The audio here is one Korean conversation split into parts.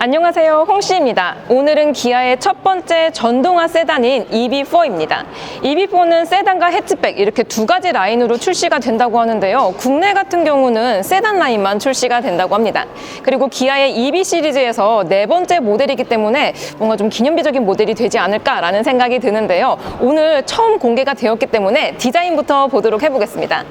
안녕하세요, 홍씨입니다. 오늘은 기아의 첫 번째 전동화 세단인 EV4입니다. EV4는 세단과 해치백 이렇게 두 가지 라인으로 출시가 된다고 하는데요. 국내 같은 경우는 세단 라인만 출시가 된다고 합니다. 그리고 기아의 EV 시리즈에서 네 번째 모델이기 때문에 뭔가 좀 기념비적인 모델이 되지 않을까라는 생각이 드는데요. 오늘 처음 공개가 되었기 때문에 디자인부터 보도록 해보겠습니다.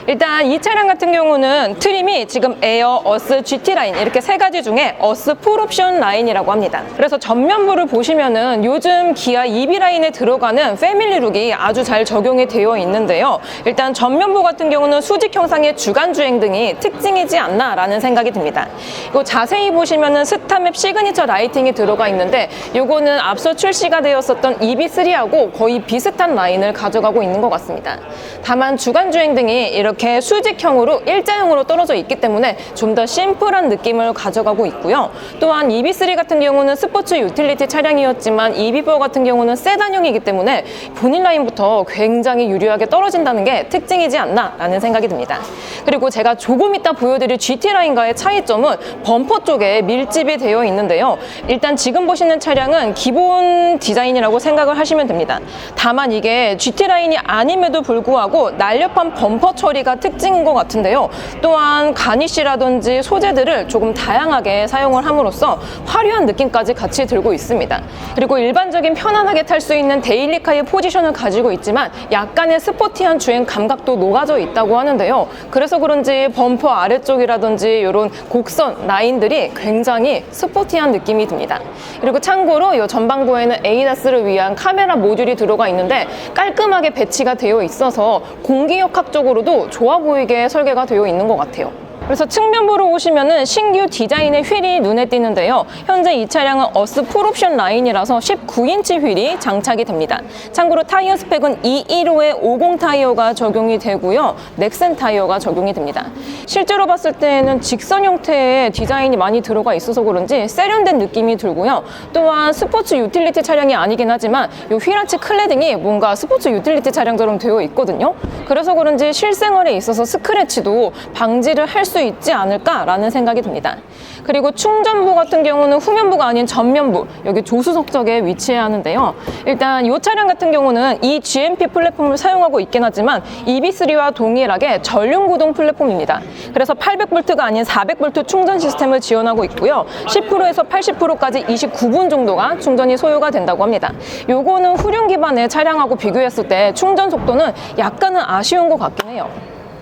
일단 이 차량 같은 경우는 트림이 지금 에어, 어스, GT 라인 이렇게 세 가지 중에 어스 풀옵션 라인이라고 합니다. 그래서 전면부를 보시면은 요즘 기아 EV 라인에 들어가는 패밀리 룩이 아주 잘 적용이 되어 있는데요. 일단 전면부 같은 경우는 수직 형상의 주간 주행 등이 특징이지 않나라는 생각이 듭니다. 이거 자세히 보시면은 스타맵 시그니처 라이팅이 들어가 있는데 요거는 앞서 출시가 되었었던 EV3하고 거의 비슷한 라인을 가져가고 있는 것 같습니다. 다만 주간 주행 등이 이렇게 수직형으로 일자형으로 떨어져 있기 때문에 좀 더 심플한 느낌을 가져가고 있고요. 또한 EV3 같은 경우는 스포츠 유틸리티 차량이었지만 EV4 같은 경우는 세단형이기 때문에 본인 라인부터 굉장히 유리하게 떨어진다는 게 특징이지 않나라는 생각이 듭니다. 그리고 제가 조금 이따 보여드릴 GT 라인과의 차이점은 범퍼 쪽에 밀집이 되어 있는데요. 일단 지금 보시는 차량은 기본 디자인이라고 생각을 하시면 됩니다. 다만 이게 GT 라인이 아님에도 불구하고 날렵한 범퍼 처리가 특징인 것 같은데요. 또한 가니쉬라든지 소재들을 조금 다양하게 사용을 함으로써 화려한 느낌까지 같이 들고 있습니다. 그리고 일반적인 편안하게 탈 수 있는 데일리카의 포지션을 가지고 있지만 약간의 스포티한 주행 감각도 녹아져 있다고 하는데요. 그래서 그런지 범퍼 아래쪽이라든지 이런 곡선 라인들이 굉장히 스포티한 느낌이 듭니다. 그리고 참고로 이 전방부에는 ADAS를 위한 카메라 모듈이 들어가 있는데 깔끔하게 배치가 되어 있어서 공기역학적으로도 좋아 보이게 설계가 되어 있는 것 같아요. 그래서 측면부로 오시면은 신규 디자인의 휠이 눈에 띄는데요. 현재 이 차량은 어스 풀옵션 라인이라서 19인치 휠이 장착이 됩니다. 참고로 타이어 스펙은 215의 50 타이어가 적용이 되고요. 넥센 타이어가 적용이 됩니다. 실제로 봤을 때는 직선 형태의 디자인이 많이 들어가 있어서 그런지 세련된 느낌이 들고요. 또한 스포츠 유틸리티 차량이 아니긴 하지만 이 휠아치 클레딩이 뭔가 스포츠 유틸리티 차량처럼 되어 있거든요. 그래서 그런지 실생활에 있어서 스크래치도 방지를 할 수 있지 않을까라는 생각이 듭니다. 그리고 충전부 같은 경우는 후면부가 아닌 전면부, 여기 조수석 쪽에 위치해야 하는데요. 일단 이 차량 같은 경우는 이 GMP 플랫폼을 사용하고 있긴 하지만 EV3와 동일하게 전륜 구동 플랫폼입니다. 그래서 800V가 아닌 400V 충전 시스템을 지원하고 있고요. 10%에서 80%까지 29분 정도가 충전이 소요가 된다고 합니다. 요거는 후륜 기반의 차량하고 비교했을 때 충전 속도는 약간은 아쉬운 것 같긴 해요.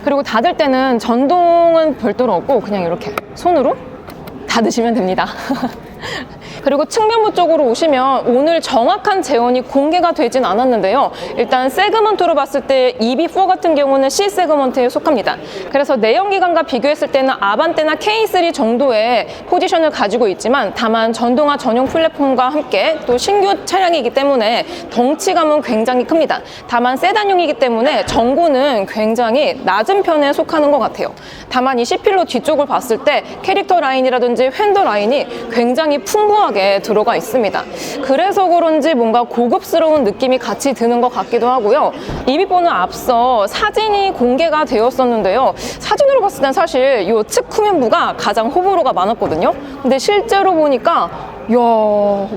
그리고 닫을 때는 전동은 별도로 없고 그냥 이렇게 손으로 닫으시면 됩니다. 그리고 측면부 쪽으로 오시면 오늘 정확한 재원이 공개가 되진 않았는데요. 일단 세그먼트로 봤을 때 EV4 같은 경우는 C 세그먼트에 속합니다. 그래서 내연기관과 비교했을 때는 아반떼나 K3 정도의 포지션을 가지고 있지만 다만 전동화 전용 플랫폼과 함께 또 신규 차량이기 때문에 덩치감은 굉장히 큽니다. 다만 세단용이기 때문에 전고는 굉장히 낮은 편에 속하는 것 같아요. 다만 이 C필로 뒤쪽을 봤을 때 캐릭터 라인이라든지 휀더 라인이 굉장히 풍부하게 들어가 있습니다. 그래서 그런지 뭔가 고급스러운 느낌이 같이 드는 것 같기도 하고요. EV4는 앞서 사진이 공개가 되었었는데요. 사진으로 봤을 땐 사실 이 측 후면부가 가장 호불호가 많았거든요. 근데 실제로 보니까 이야,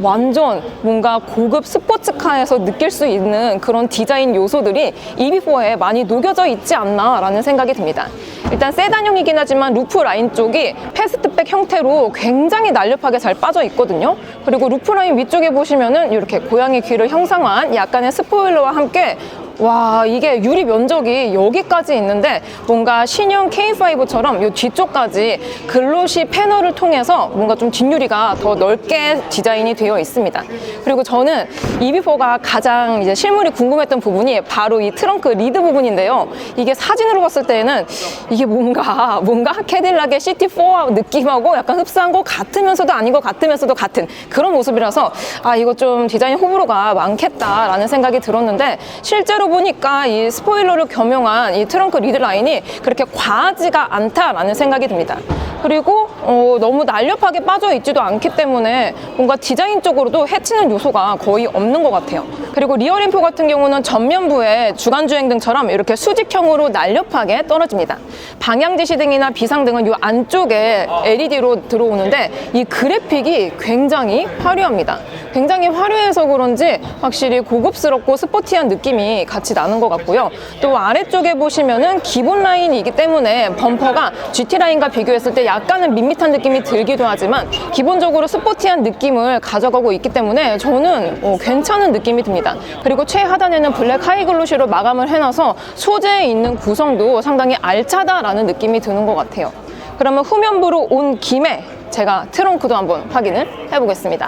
완전 뭔가 고급 스포츠카에서 느낄 수 있는 그런 디자인 요소들이 EV4에 많이 녹여져 있지 않나라는 생각이 듭니다. 일단 세단형이긴 하지만 루프 라인 쪽이 패스트백 형태로 굉장히 날렵하게 잘 빠져 있거든요. 그리고 루프 라인 위쪽에 보시면은 이렇게 고양이 귀를 형상화한 약간의 스포일러와 함께 와, 이게 유리 면적이 여기까지 있는데 뭔가 신형 K5처럼 이 뒤쪽까지 글로시 패널을 통해서 뭔가 좀 뒷유리가 더 넓게 디자인이 되어 있습니다. 그리고 저는 EV4가 가장 이제 실물이 궁금했던 부분이 바로 이 트렁크 리드 부분인데요. 이게 사진으로 봤을 때는 이게 뭔가 캐딜락의 CT4 느낌하고 약간 흡사한 것 같으면서도 아닌 것 같으면서도 같은 그런 모습이라서 아, 이거 좀 디자인 호불호가 많겠다라는 생각이 들었는데 실제로 보니까 이 스포일러를 겸용한 이 트렁크 리드 라인이 그렇게 과하지가 않다라는 생각이 듭니다. 그리고 너무 날렵하게 빠져 있지도 않기 때문에 뭔가 디자인적으로도 해치는 요소가 거의 없는 것 같아요. 그리고 리어램프 같은 경우는 전면부에 주간주행등처럼 이렇게 수직형으로 날렵하게 떨어집니다. 방향지시등이나 비상등은 이 안쪽에 LED로 들어오는데 이 그래픽이 굉장히 화려합니다. 굉장히 화려해서 그런지 확실히 고급스럽고 스포티한 느낌이 같이 나는 것 같고요. 또 아래쪽에 보시면은 기본 라인이기 때문에 범퍼가 GT 라인과 비교했을 때 약간은 밋밋한 느낌이 들기도 하지만 기본적으로 스포티한 느낌을 가져가고 있기 때문에 저는 괜찮은 느낌이 듭니다. 그리고 최하단에는 블랙 하이글로시로 마감을 해놔서 소재에 있는 구성도 상당히 알차다라는 느낌이 드는 것 같아요. 그러면 후면부로 온 김에 제가 트렁크도 한번 확인을 해보겠습니다.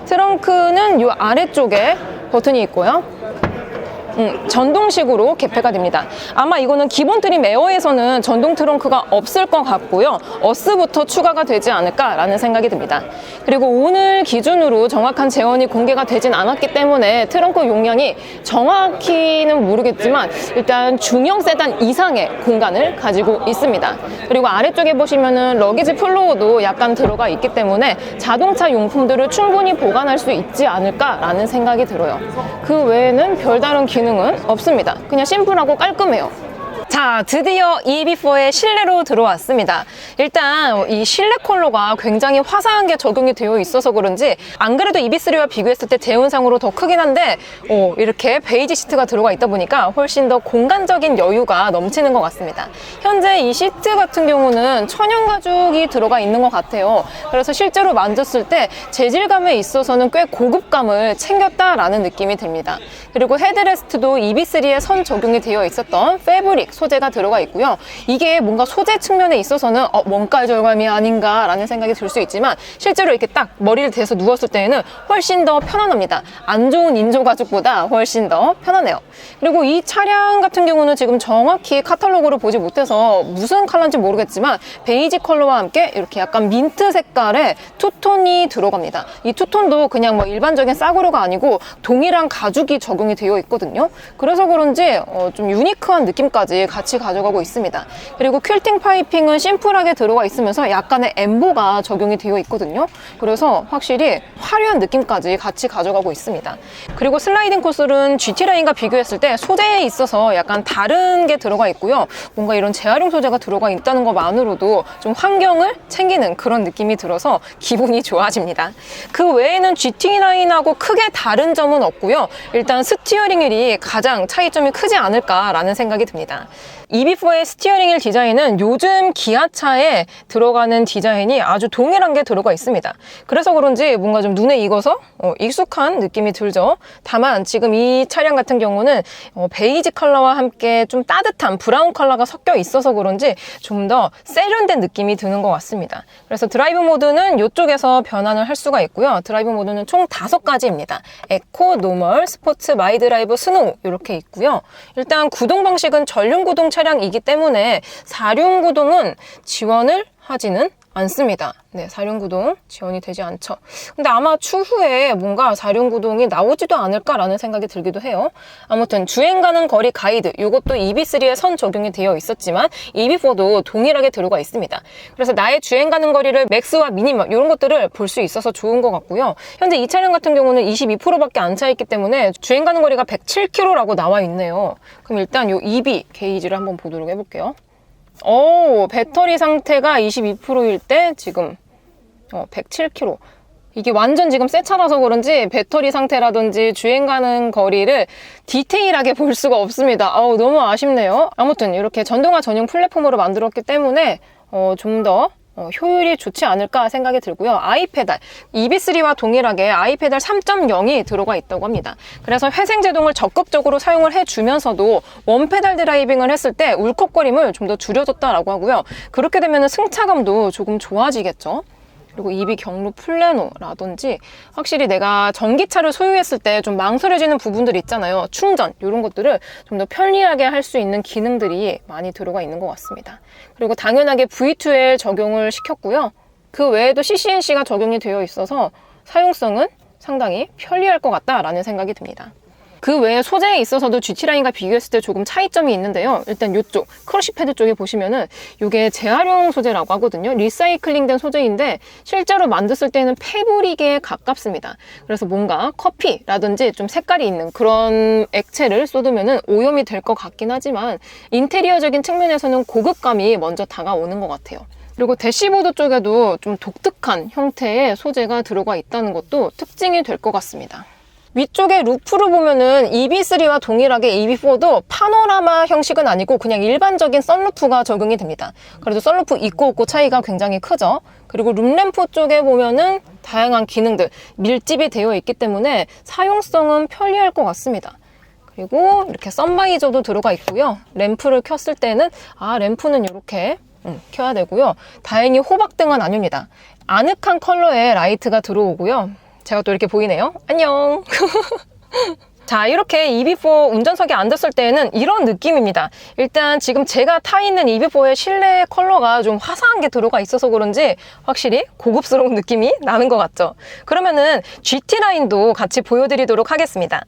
트렁크는 이 아래쪽에 버튼이 있고요. 전동식으로 개폐가 됩니다. 아마 이거는 기본 트림 에어에서는 전동 트렁크가 없을 것 같고요. 어스부터 추가가 되지 않을까라는 생각이 듭니다. 그리고 오늘 기준으로 정확한 재원이 공개가 되진 않았기 때문에 트렁크 용량이 정확히는 모르겠지만 일단 중형 세단 이상의 공간을 가지고 있습니다. 그리고 아래쪽에 보시면은 러기지 플로어도 약간 들어가 있기 때문에 자동차 용품들을 충분히 보관할 수 있지 않을까라는 생각이 들어요. 그 외에는 별다른 기능은 없습니다. 그냥 심플하고 깔끔해요. 자, 드디어 EB4의 실내로 들어왔습니다. 일단 이 실내 컬러가 굉장히 화사한 게 적용이 되어 있어서 그런지 안 그래도 EB3와 비교했을 때 재원상으로 더 크긴 한데 이렇게 베이지 시트가 들어가 있다 보니까 훨씬 더 공간적인 여유가 넘치는 것 같습니다. 현재 이 시트 같은 경우는 천연 가죽이 들어가 있는 것 같아요. 그래서 실제로 만졌을 때 재질감에 있어서는 꽤 고급감을 챙겼다라는 느낌이 듭니다. 그리고 헤드레스트도 EB3에 선 적용이 되어 있었던 패브릭 소재가 들어가 있고요. 이게 뭔가 소재 측면에 있어서는 원가 절감이 아닌가라는 생각이 들 수 있지만 실제로 이렇게 딱 머리를 대서 누웠을 때에는 훨씬 더 편안합니다. 안 좋은 인조 가죽보다 훨씬 더 편하네요. 그리고 이 차량 같은 경우는 지금 정확히 카탈로그를 보지 못해서 무슨 컬러인지 모르겠지만 베이지 컬러와 함께 이렇게 약간 민트 색깔의 투톤이 들어갑니다. 이 투톤도 그냥 뭐 일반적인 싸구려가 아니고 동일한 가죽이 적용이 되어 있거든요. 그래서 그런지 좀 유니크한 느낌까지 같이 가져가고 있습니다. 그리고 퀼팅 파이핑은 심플하게 들어가 있으면서 약간의 엠보가 적용이 되어 있거든요. 그래서 확실히 화려한 느낌까지 같이 가져가고 있습니다. 그리고 슬라이딩 코슬은 GT라인과 비교했을 때 소재에 있어서 약간 다른 게 들어가 있고요. 뭔가 이런 재활용 소재가 들어가 있다는 것만으로도 좀 환경을 챙기는 그런 느낌이 들어서 기분이 좋아집니다. 그 외에는 GT라인하고 크게 다른 점은 없고요. 일단 스티어링 휠이 가장 차이점이 크지 않을까라는 생각이 듭니다. EB4의 스티어링 휠 디자인은 요즘 기아차에 들어가는 디자인이 아주 동일한 게 들어가 있습니다. 그래서 그런지 뭔가 좀 눈에 익어서 익숙한 느낌이 들죠. 다만 지금 이 차량 같은 경우는 베이지 컬러와 함께 좀 따뜻한 브라운 컬러가 섞여 있어서 그런지 좀 더 세련된 느낌이 드는 것 같습니다. 그래서 드라이브 모드는 이쪽에서 변환을 할 수가 있고요. 드라이브 모드는 총 5가지입니다. 에코, 노멀, 스포츠, 마이 드라이브, 스노우 이렇게 있고요. 일단 구동 방식은 전륜 구동 차량이기 때문에 4륜 구동은 지원을 하지는 않습니다. 네, 4륜 구동 지원이 되지 않죠. 근데 아마 추후에 뭔가 4륜 구동이 나오지도 않을까라는 생각이 들기도 해요. 아무튼 주행 가는 거리 가이드, 이것도 EB3에 선 적용이 되어 있었지만 EB4도 동일하게 들어가 있습니다. 그래서 나의 주행 가는 거리를 맥스와 미니멈 이런 것들을 볼 수 있어서 좋은 것 같고요. 현재 이 차량 같은 경우는 22%밖에 안 차 있기 때문에 주행 가는 거리가 107km라고 나와 있네요. 그럼 일단 이 EB 게이지를 한번 보도록 해볼게요. 배터리 상태가 22%일 때 지금 107km. 이게 완전 지금 새 차라서 그런지 배터리 상태라든지 주행 가는 거리를 디테일하게 볼 수가 없습니다. 너무 아쉽네요. 아무튼 이렇게 전동화 전용 플랫폼으로 만들었기 때문에 좀 더 효율이 좋지 않을까 생각이 들고요. 아이페달, EB3와 동일하게 아이페달 3.0이 들어가 있다고 합니다. 그래서 회생제동을 적극적으로 사용을 해주면서도 원페달 드라이빙을 했을 때 울컥거림을 좀 더 줄여줬다라고 하고요. 그렇게 되면 승차감도 조금 좋아지겠죠. 그리고 EB 경로 플래너라든지 확실히 내가 전기차를 소유했을 때 좀 망설여지는 부분들이 있잖아요. 충전 이런 것들을 좀 더 편리하게 할 수 있는 기능들이 많이 들어가 있는 것 같습니다. 그리고 당연하게 V2L 적용을 시켰고요. 그 외에도 CCNC가 적용이 되어 있어서 사용성은 상당히 편리할 것 같다라는 생각이 듭니다. 그 외에 소재에 있어서도 GT라인과 비교했을 때 조금 차이점이 있는데요. 일단 이쪽 크러쉬 패드 쪽에 보시면은 이게 재활용 소재라고 하거든요. 리사이클링된 소재인데 실제로 만졌을 때는 패브릭에 가깝습니다. 그래서 뭔가 커피라든지 좀 색깔이 있는 그런 액체를 쏟으면은 오염이 될 것 같긴 하지만 인테리어적인 측면에서는 고급감이 먼저 다가오는 것 같아요. 그리고 대시보드 쪽에도 좀 독특한 형태의 소재가 들어가 있다는 것도 특징이 될 것 같습니다. 위쪽에 루프를 보면은 EB3와 동일하게 EB4도 파노라마 형식은 아니고 그냥 일반적인 썬루프가 적용이 됩니다. 그래도 썬루프 있고 없고 차이가 굉장히 크죠. 그리고 룸램프 쪽에 보면은 다양한 기능들 밀집이 되어 있기 때문에 사용성은 편리할 것 같습니다. 그리고 이렇게 선바이저도 들어가 있고요. 램프를 켰을 때는 램프는 이렇게 켜야 되고요. 다행히 호박등은 아닙니다. 아늑한 컬러의 라이트가 들어오고요. 제가 또 이렇게 보이네요. 안녕. 자, 이렇게 EB4 운전석에 앉았을 때는 이런 느낌입니다. 일단 지금 제가 타 있는 EB4의 실내 컬러가 좀 화사한 게 들어가 있어서 그런지 확실히 고급스러운 느낌이 나는 것 같죠. 그러면은 GT라인도 같이 보여드리도록 하겠습니다.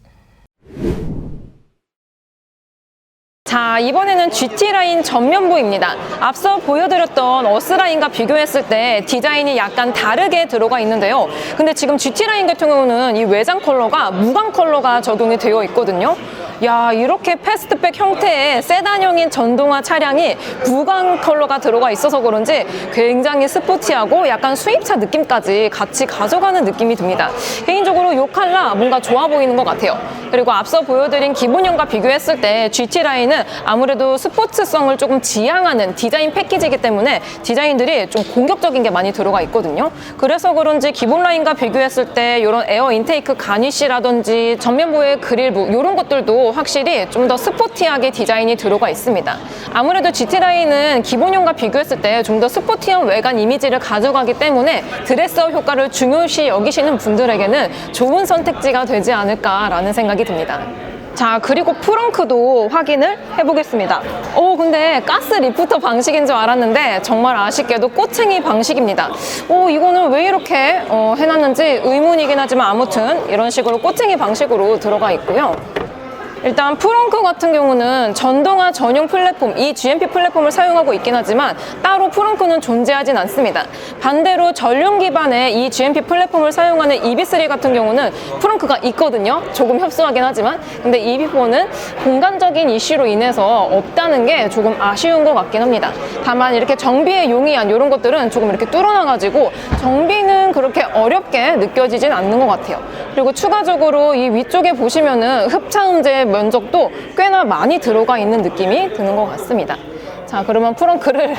자, 이번에는 GT라인 전면부입니다. 앞서 보여드렸던 어스라인과 비교했을 때 디자인이 약간 다르게 들어가 있는데요. 근데 지금 GT라인 같은 경우는 이 외장 컬러가 무광 컬러가 적용이 되어 있거든요. 야, 이렇게 패스트백 형태의 세단형인 전동화 차량이 무광 컬러가 들어가 있어서 그런지 굉장히 스포티하고 약간 수입차 느낌까지 같이 가져가는 느낌이 듭니다. 개인적으로 이 컬러 뭔가 좋아 보이는 것 같아요. 그리고 앞서 보여드린 기본형과 비교했을 때 GT라인은 아무래도 스포츠성을 조금 지향하는 디자인 패키지이기 때문에 디자인들이 좀 공격적인 게 많이 들어가 있거든요. 그래서 그런지 기본 라인과 비교했을 때 이런 에어 인테이크 가니쉬라든지 전면부의 그릴부 이런 것들도 확실히 좀 더 스포티하게 디자인이 들어가 있습니다. 아무래도 GT라인은 기본형과 비교했을 때 좀 더 스포티한 외관 이미지를 가져가기 때문에 드레스업 효과를 중요시 여기시는 분들에게는 좋은 선택지가 되지 않을까라는 생각이 듭니다. 자, 그리고 프렁크도 확인을 해보겠습니다. 근데 가스 리프터 방식인 줄 알았는데 정말 아쉽게도 꼬챙이 방식입니다. 이거는 왜 이렇게 해놨는지 의문이긴 하지만 아무튼 이런 식으로 꼬챙이 방식으로 들어가 있고요. 일단 프렁크 같은 경우는 전동화 전용 플랫폼, 이 GMP 플랫폼을 사용하고 있긴 하지만 따로 프렁크는 존재하진 않습니다. 반대로 전륜 기반의 이 GMP 플랫폼을 사용하는 EB3 같은 경우는 프렁크가 있거든요. 조금 협소하긴 하지만. 근데 EB4는 공간적인 이슈로 인해서 없다는 게 조금 아쉬운 것 같긴 합니다. 다만 이렇게 정비에 용이한 이런 것들은 조금 이렇게 뚫어놔가지고 정비는 그렇게 어렵게 느껴지진 않는 것 같아요. 그리고 추가적으로 이 위쪽에 보시면은 흡차음제 면적도 꽤나 많이 들어가 있는 느낌이 드는 것 같습니다. 자, 그러면 프렁크를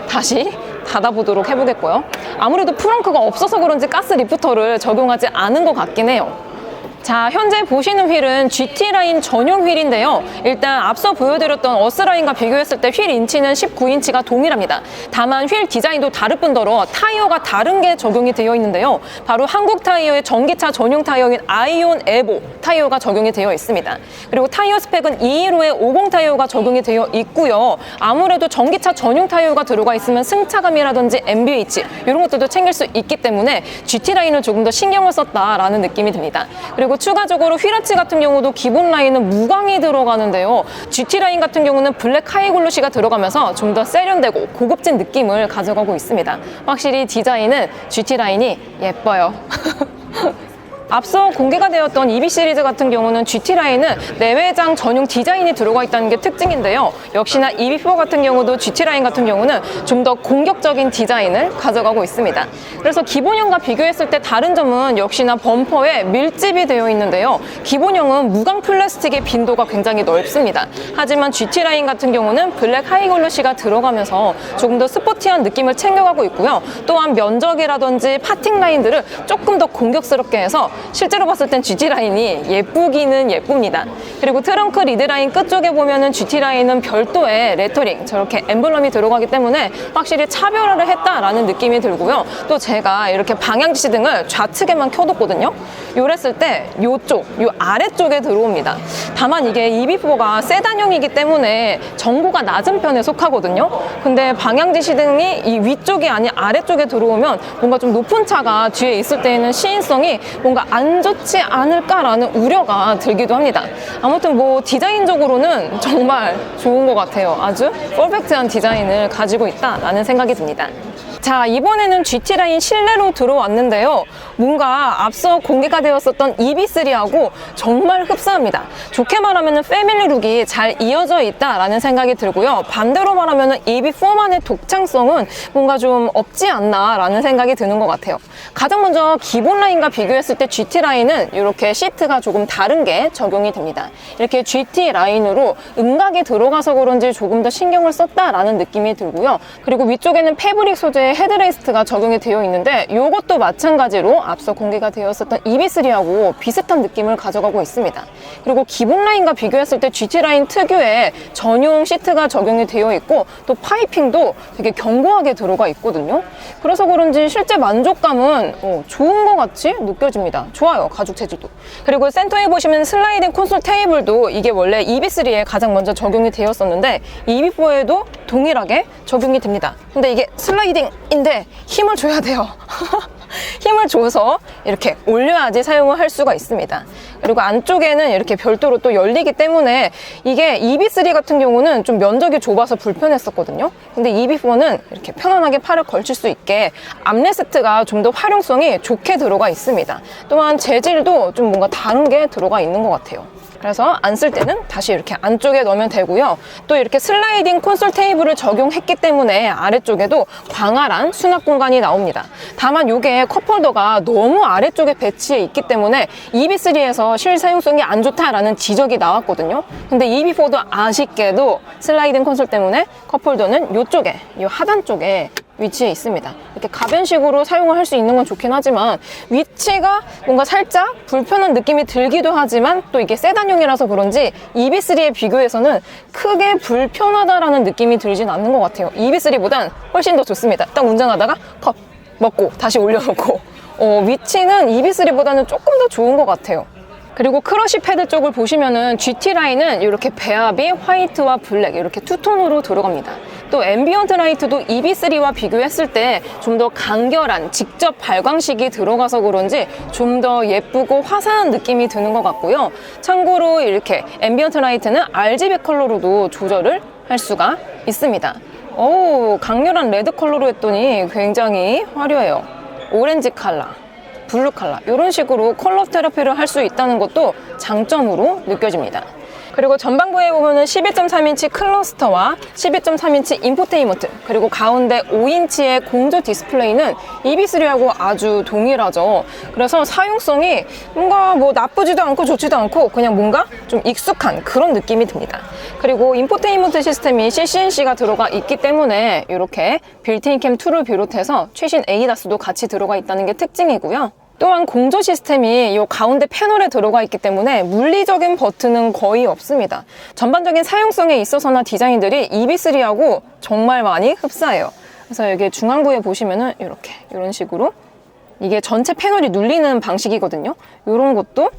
다시 닫아보도록 해보겠고요. 아무래도 프렁크가 없어서 그런지 가스 리프터를 적용하지 않은 것 같긴 해요. 자, 현재 보시는 휠은 GT라인 전용 휠인데요. 일단 앞서 보여드렸던 어스라인과 비교했을 때 휠 인치는 19인치가 동일합니다. 다만 휠 디자인도 다를 뿐더러 타이어가 다른 게 적용이 되어 있는데요. 바로 한국 타이어의 전기차 전용 타이어인 아이온 에보 타이어가 적용이 되어 있습니다. 그리고 타이어 스펙은 215의 50 타이어가 적용이 되어 있고요. 아무래도 전기차 전용 타이어가 들어가 있으면 승차감이라든지 MBH 이런 것들도 챙길 수 있기 때문에 GT라인을 조금 더 신경을 썼다라는 느낌이 듭니다. 그리고 추가적으로 휠아치 같은 경우도 기본 라인은 무광이 들어가는데요. GT라인 같은 경우는 블랙 하이글로시가 들어가면서 좀 더 세련되고 고급진 느낌을 가져가고 있습니다. 확실히 디자인은 GT라인이 예뻐요. 앞서 공개가 되었던 EB 시리즈 같은 경우는 GT라인은 내외장 전용 디자인이 들어가 있다는 게 특징인데요. 역시나 EB4 같은 경우도 GT라인 같은 경우는 좀 더 공격적인 디자인을 가져가고 있습니다. 그래서 기본형과 비교했을 때 다른 점은 역시나 범퍼에 밀집이 되어 있는데요. 기본형은 무광 플라스틱의 빈도가 굉장히 넓습니다. 하지만 GT라인 같은 경우는 블랙 하이글로시가 들어가면서 조금 더 스포티한 느낌을 챙겨가고 있고요. 또한 면적이라든지 파팅 라인들을 조금 더 공격스럽게 해서 실제로 봤을 땐 GT라인이 예쁘기는 예쁩니다. 그리고 트렁크 리드라인 끝쪽에 보면은 GT라인은 별도의 레터링, 저렇게 엠블럼이 들어가기 때문에 확실히 차별화를 했다라는 느낌이 들고요. 또 제가 이렇게 방향지시 등을 좌측에만 켜뒀거든요. 요랬을 때 요쪽, 요 아래쪽에 들어옵니다. 다만 이게 EB4가 세단형이기 때문에 전고가 낮은 편에 속하거든요. 근데 방향지시 등이 이 위쪽이 아닌 아래쪽에 들어오면 뭔가 좀 높은 차가 뒤에 있을 때에는 시인성이 뭔가 뭔가 안 좋지 않을까라는 우려가 들기도 합니다. 아무튼 뭐 디자인적으로는 정말 좋은 것 같아요. 아주 퍼펙트한 디자인을 가지고 있다라는 생각이 듭니다. 자, 이번에는 GT라인 실내로 들어왔는데요. 뭔가 앞서 공개가 되었었던 EB3하고 정말 흡사합니다. 좋게 말하면 패밀리 룩이 잘 이어져 있다라는 생각이 들고요. 반대로 말하면 EB4만의 독창성은 뭔가 좀 없지 않나라는 생각이 드는 것 같아요. 가장 먼저 기본 라인과 비교했을 때 GT 라인은 이렇게 시트가 조금 다른 게 적용이 됩니다. 이렇게 GT 라인으로 음각이 들어가서 그런지 조금 더 신경을 썼다라는 느낌이 들고요. 그리고 위쪽에는 패브릭 소재의 헤드레스트가 적용이 되어 있는데 이것도 마찬가지로 앞서 공개가 되었었던 EB3하고 비슷한 느낌을 가져가고 있습니다. 그리고 기본 라인과 비교했을 때 GT 라인 특유의 전용 시트가 적용이 되어 있고 또 파이핑도 되게 견고하게 들어가 있거든요. 그래서 그런지 실제 만족감은 좋은 것 같이 느껴집니다. 좋아요, 가죽 재질도. 그리고 센터에 보시면 슬라이딩 콘솔 테이블도 이게 원래 EB3에 가장 먼저 적용이 되었었는데 EB4에도 동일하게 적용이 됩니다. 근데 이게 슬라이딩인데 힘을 줘야 돼요. 힘을 줘서 이렇게 올려야지 사용을 할 수가 있습니다. 그리고 안쪽에는 이렇게 별도로 또 열리기 때문에 이게 EB3 같은 경우는 좀 면적이 좁아서 불편했었거든요. 근데 EB4는 이렇게 편안하게 팔을 걸칠 수 있게 암레스트가 좀 더 활용성이 좋게 들어가 있습니다. 또한 재질도 좀 뭔가 다른 게 들어가 있는 것 같아요. 그래서 안 쓸 때는 다시 이렇게 안쪽에 넣으면 되고요. 또 이렇게 슬라이딩 콘솔 테이블을 적용했기 때문에 아래쪽에도 광활한 수납 공간이 나옵니다. 다만 이게 컵홀더가 너무 아래쪽에 배치해 있기 때문에 EB3에서 실사용성이 안 좋다라는 지적이 나왔거든요. 근데 EB4도 아쉽게도 슬라이딩 콘솔 때문에 컵홀더는 이쪽에, 이 하단 쪽에 위치에 있습니다. 이렇게 가변식으로 사용을 할 수 있는 건 좋긴 하지만 위치가 뭔가 살짝 불편한 느낌이 들기도 하지만 또 이게 세단용이라서 그런지 EB3에 비교해서는 크게 불편하다라는 느낌이 들진 않는 것 같아요. EB3보단 훨씬 더 좋습니다. 딱 운전하다가 컵 먹고 다시 올려놓고 위치는 EB3보다는 조금 더 좋은 것 같아요. 그리고 크러쉬 패드 쪽을 보시면은 GT 라인은 이렇게 배합이 화이트와 블랙 이렇게 투톤으로 들어갑니다. 또 앰비언트 라이트도 EB3와 비교했을 때 좀 더 간결한 직접 발광식이 들어가서 그런지 좀 더 예쁘고 화사한 느낌이 드는 것 같고요. 참고로 이렇게 앰비언트 라이트는 RGB 컬러로도 조절을 할 수가 있습니다. 강렬한 레드 컬러로 했더니 굉장히 화려해요. 오렌지 컬러, 블루 컬러 이런 식으로 컬러 테라피를 할 수 있다는 것도 장점으로 느껴집니다. 그리고 전방부에 보면은 12.3인치 클러스터와 12.3인치 인포테인먼트 그리고 가운데 5인치의 공조 디스플레이는 EB3하고 아주 동일하죠. 그래서 사용성이 뭔가 뭐 나쁘지도 않고 좋지도 않고 그냥 뭔가 좀 익숙한 그런 느낌이 듭니다. 그리고 인포테인먼트 시스템이 CCNC가 들어가 있기 때문에 이렇게 빌트인 캠 2를 비롯해서 최신 ADAS도 같이 들어가 있다는 게 특징이고요. 또한 공조 시스템이 이 가운데 패널에 들어가 있기 때문에 물리적인 버튼은 거의 없습니다. 전반적인 사용성에 있어서나 디자인들이 EB3하고 정말 많이 흡사해요. 그래서 여기 중앙부에 보시면은 이런 식으로 이게 전체 패널이 눌리는 방식이거든요. 이런 것도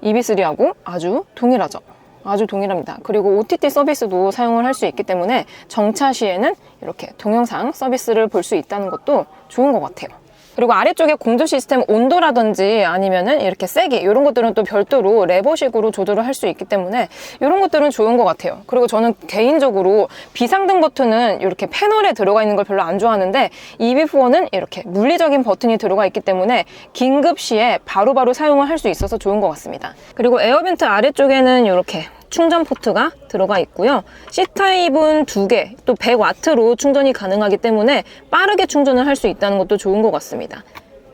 EB3하고 아주 동일하죠. 아주 동일합니다. 그리고 OTT 서비스도 사용을 할 수 있기 때문에 정차 시에는 이렇게 동영상 서비스를 볼 수 있다는 것도 좋은 것 같아요. 그리고 아래쪽에 공조 시스템 온도라든지 아니면은 이렇게 세기 이런 것들은 또 별도로 레버식으로 조절을 할 수 있기 때문에 이런 것들은 좋은 것 같아요. 그리고 저는 개인적으로 비상등 버튼은 이렇게 패널에 들어가 있는 걸 별로 안 좋아하는데 EB4는 이렇게 물리적인 버튼이 들어가 있기 때문에 긴급 시에 바로바로 사용을 할 수 있어서 좋은 것 같습니다. 그리고 에어벤트 아래쪽에는 이렇게 충전 포트가 들어가 있고요. C타입은 2개, 또 100W로 충전이 가능하기 때문에 빠르게 충전을 할 수 있다는 것도 좋은 것 같습니다.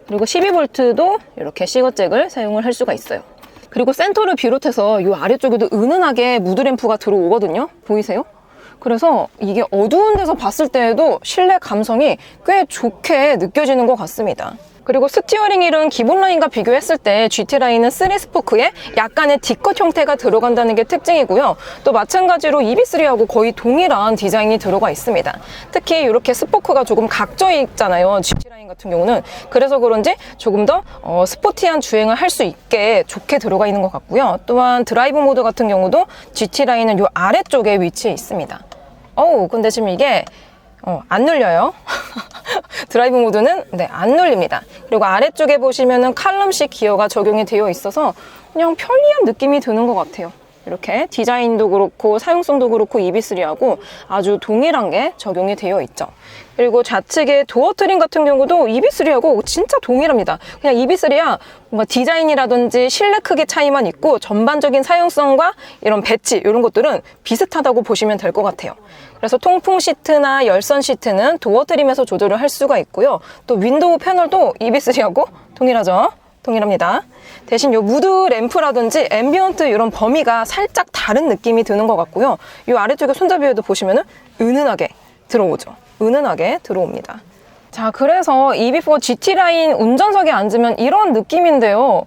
그리고 12V도 이렇게 시거잭을 사용을 할 수가 있어요. 그리고 센터를 비롯해서 이 아래쪽에도 은은하게 무드램프가 들어오거든요. 보이세요? 그래서 이게 어두운 데서 봤을 때에도 실내 감성이 꽤 좋게 느껴지는 것 같습니다. 그리고 스티어링 휠은 기본 라인과 비교했을 때 GT 라인은 3스포크에 약간의 D컷 형태가 들어간다는 게 특징이고요. 또 마찬가지로 EB3하고 거의 동일한 디자인이 들어가 있습니다. 특히 이렇게 스포크가 조금 각져 있잖아요. GT 라인 같은 경우는. 그래서 그런지 조금 더 스포티한 주행을 할 수 있게 좋게 들어가 있는 것 같고요. 또한 드라이브 모드 같은 경우도 GT 라인은 이 아래쪽에 위치해 있습니다. 근데 지금 이게 안 눌려요. 드라이브 모드는 안 눌립니다. 그리고 아래쪽에 보시면은 칼럼식 기어가 적용이 되어 있어서 그냥 편리한 느낌이 드는 것 같아요. 이렇게 디자인도 그렇고 사용성도 그렇고 EB3하고 아주 동일한 게 적용이 되어 있죠. 그리고 좌측의 도어 트림 같은 경우도 EB3하고 진짜 동일합니다. 그냥 EB3야 뭔가 디자인이라든지 실내 크기 차이만 있고 전반적인 사용성과 이런 배치 이런 것들은 비슷하다고 보시면 될 것 같아요. 그래서 통풍 시트나 열선 시트는 도어 트림에서 조절을 할 수가 있고요. 또 윈도우 패널도 EB3하고 동일하죠. 동일합니다. 대신 요 무드 램프라든지 앰비언트 이런 범위가 살짝 다른 느낌이 드는 것 같고요. 이 아래쪽에 손잡이에도 보시면은 은은하게 들어오죠. 은은하게 들어옵니다. 자, 그래서 EB4 GT 라인 운전석에 앉으면 이런 느낌인데요.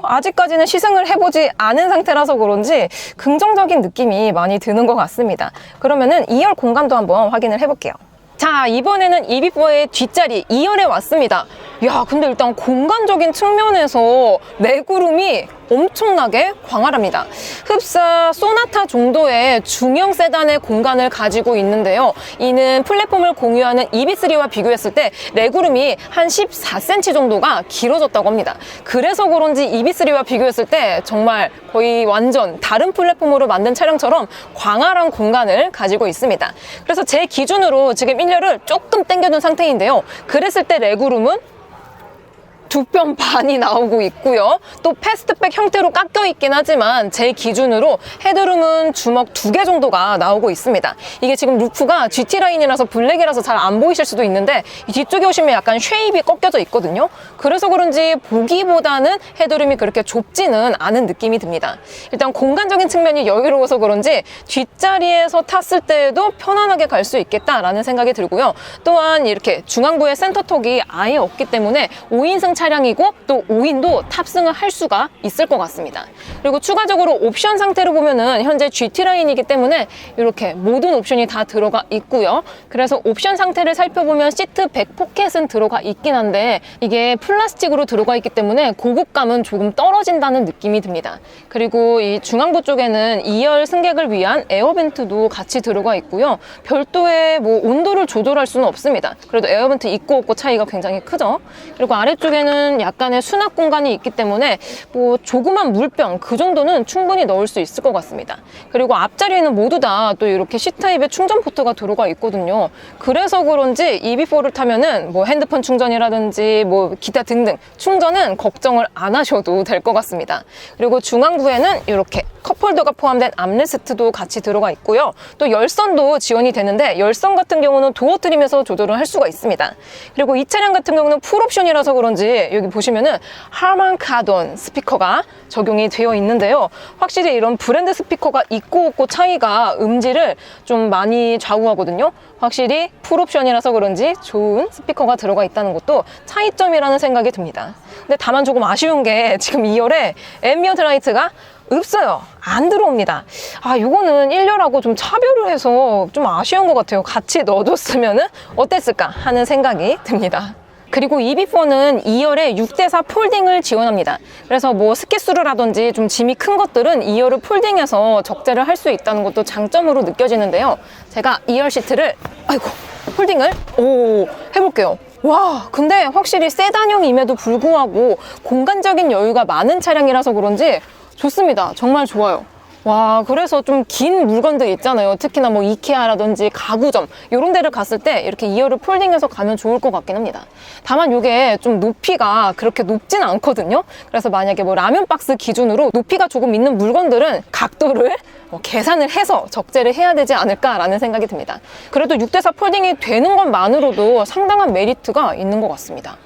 아직까지는 시승을 해보지 않은 상태라서 그런지 긍정적인 느낌이 많이 드는 것 같습니다. 그러면은 2열 공간도 한번 확인을 해볼게요. 자, 이번에는 EB4의 뒷자리 2열에 왔습니다. 야, 근데 일단 공간적인 측면에서 레그룸이 엄청나게 광활합니다. 흡사 소나타 정도의 중형 세단의 공간을 가지고 있는데요. 이는 플랫폼을 공유하는 EB3와 비교했을 때 레그룸이 한 14cm 정도가 길어졌다고 합니다. 그래서 그런지 EB3와 비교했을 때 정말 거의 완전 다른 플랫폼으로 만든 차량처럼 광활한 공간을 가지고 있습니다. 그래서 제 기준으로 지금 1열을 조금 당겨둔 상태인데요. 그랬을 때 레그룸은 2뼘 반이 나오고 있고요. 또 패스트백 형태로 깎여 있긴 하지만 제 기준으로 헤드룸은 주먹 2개 정도가 나오고 있습니다. 이게 지금 루프가 GT 라인이라서 블랙이라서 잘 안 보이실 수도 있는데 뒤쪽에 오시면 약간 쉐입이 꺾여져 있거든요. 그래서 그런지 보기보다는 헤드룸이 그렇게 좁지는 않은 느낌이 듭니다. 일단 공간적인 측면이 여유로워서 그런지 뒷자리에서 탔을 때에도 편안하게 갈 수 있겠다라는 생각이 들고요. 또한 이렇게 중앙부에 센터턱이 아예 없기 때문에 5인승 차량이고 또 5인도 탑승을 할 수가 있을 것 같습니다. 그리고 추가적으로 옵션 상태로 보면은 현재 GT 라인이기 때문에 이렇게 모든 옵션이 다 들어가 있고요. 그래서 옵션 상태를 살펴보면 시트 백 포켓은 들어가 있긴 한데 이게 플라스틱으로 들어가 있기 때문에 고급감은 조금 떨어진다는 느낌이 듭니다. 그리고 이 중앙부 쪽에는 2열 승객을 위한 에어벤트도 같이 들어가 있고요. 별도의 온도를 조절할 수는 없습니다. 그래도 에어벤트 있고 없고 차이가 굉장히 크죠. 그리고 아래쪽에는 약간의 수납 공간이 있기 때문에 조그만 물병 그 정도는 충분히 넣을 수 있을 것 같습니다. 그리고 앞자리에는 모두 다 또 이렇게 C타입의 충전 포트가 들어가 있거든요. 그래서 그런지 EB4를 타면은 핸드폰 충전이라든지 기타 등등 충전은 걱정을 안 하셔도 될 것 같습니다. 그리고 중앙부에는 이렇게 컵홀더가 포함된 암레스트도 같이 들어가 있고요. 또 열선도 지원이 되는데 열선 같은 경우는 도어 트림에서 조절을 할 수가 있습니다. 그리고 이 차량 같은 경우는 풀옵션이라서 그런지 여기 보시면은 하만 카돈 스피커가 적용이 되어 있는데요. 확실히 이런 브랜드 스피커가 있고 없고 차이가 음질을 좀 많이 좌우하거든요. 확실히 풀옵션이라서 그런지 좋은 스피커가 들어가 있다는 것도 차이점이라는 생각이 듭니다. 근데 다만 조금 아쉬운 게 지금 2열에 앰비언트 라이트가 없어요. 안 들어옵니다. 요거는 1열하고 좀 차별을 해서 좀 아쉬운 것 같아요. 같이 넣어줬으면 어땠을까 하는 생각이 듭니다. 그리고 EB4는 2열에 6대4 폴딩을 지원합니다. 그래서 스키스루라든지 좀 짐이 큰 것들은 2열을 폴딩해서 적재를 할 수 있다는 것도 장점으로 느껴지는데요. 제가 2열 시트를 폴딩을 해볼게요. 와, 근데 확실히 세단형임에도 불구하고 공간적인 여유가 많은 차량이라서 그런지 좋습니다. 정말 좋아요. 와, 그래서 좀 긴 물건들 있잖아요. 특히나 이케아라든지 가구점 이런 데를 갔을 때 이렇게 2열을 폴딩해서 가면 좋을 것 같긴 합니다. 다만 이게 좀 높이가 그렇게 높진 않거든요. 그래서 만약에 라면 박스 기준으로 높이가 조금 있는 물건들은 각도를 계산을 해서 적재를 해야 되지 않을까라는 생각이 듭니다. 그래도 6대4 폴딩이 되는 것만으로도 상당한 메리트가 있는 것 같습니다.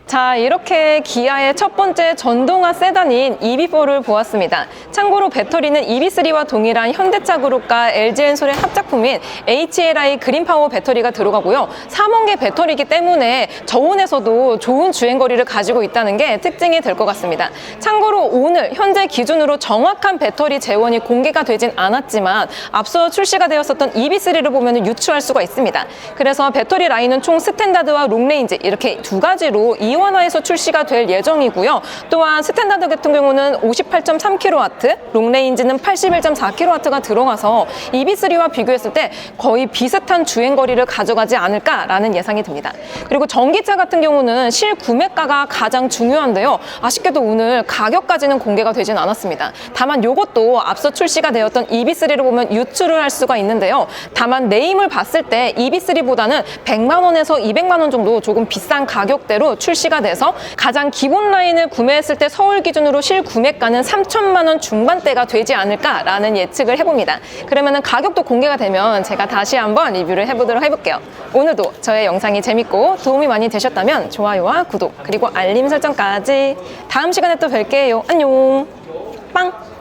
자, 이렇게 기아의 첫 번째 전동화 세단인 EB4를 보았습니다. 참고로 배터리는 EB3와 동일한 현대차 그룹과 LG엔솔의 합작품인 HLI 그린파워 배터리가 들어가고요. 3원계 배터리이기 때문에 저온에서도 좋은 주행거리를 가지고 있다는 게 특징이 될 것 같습니다. 참고로 오늘 현재 기준으로 정확한 배터리 재원이 공개가 되진 않았지만 앞서 출시가 되었었던 EB3를 보면 유추할 수가 있습니다. 그래서 배터리 라인은 총 스탠다드와 롱레인지 이렇게 두 가지로 이원화해서 출시가 될 예정이고요. 또한 스탠다드 같은 경우는 58.3kW, 롱레인지는 81.4kW가 들어가서 EV3와 비교했을 때 거의 비슷한 주행거리를 가져가지 않을까라는 예상이 듭니다. 그리고 전기차 같은 경우는 실구매가가 가장 중요한데요. 아쉽게도 오늘 가격까지는 공개가 되진 않았습니다. 다만 이것도 앞서 출시가 되었던 EV3를 보면 유추를 할 수가 있는데요. 다만 네임을 봤을 때 EV3보다는 100만 원에서 200만 원 정도 조금 비싼 가격대로 출시가 돼서 가장 기본 라인을 구매했을 때 서울 기준으로 실구매가는 3천만 원 중반대가 되지 않을까라는 예측을 해봅니다. 그러면은 가격도 공개가 되면 제가 다시 한번 리뷰를 해보도록 해볼게요. 오늘도 저의 영상이 재밌고 도움이 많이 되셨다면 좋아요와 구독 그리고 알림 설정까지. 다음 시간에 또 뵐게요. 안녕. 빵.